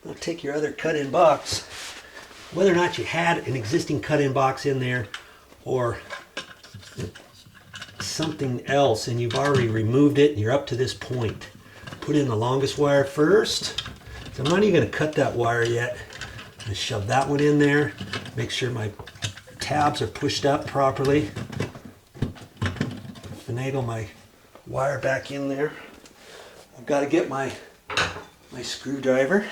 Now take your other cut-in box, whether or not you had an existing cut-in box in there or something else and you've already removed it and you're up to this point. Put in the longest wire first. So I'm not even going to cut that wire yet. I'm going to shove that one in there. Make sure my tabs are pushed up properly. Finagle my wire back in there. I've got to get my screwdriver.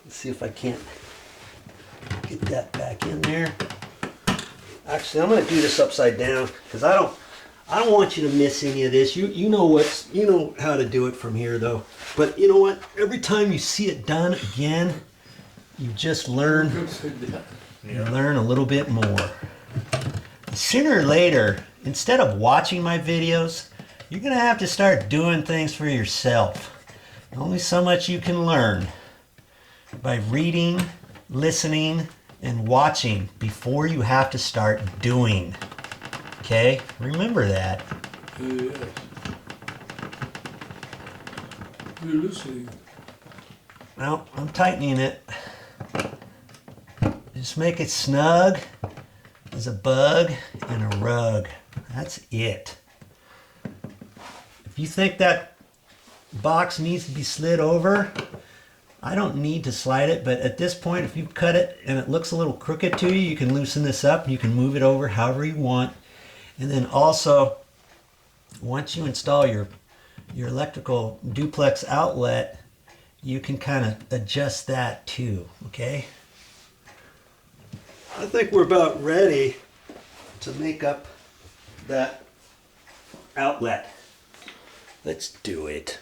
Let's see if I can't get that back in there. Actually, I'm going to do this upside down because I don't want you to miss any of this. You know how to do it from here though. But you know what? Every time you see it done again, you just learn. You learn a little bit more. Sooner or later, instead of watching my videos, you're going to have to start doing things for yourself. Only so much you can learn by reading, listening, and watching before you have to start doing. Okay? Remember that. Yes. You're listening. Well, I'm tightening it. Just make it snug as a bug in a rug. That's it. If you think that box needs to be slid over, I don't need to slide it, but at this point, if you cut it and it looks a little crooked to you, you can loosen this up. You can move it over however you want. And then also, once you install your electrical duplex outlet, you can kind of adjust that too, okay? I think we're about ready to make up that outlet. Let's do it.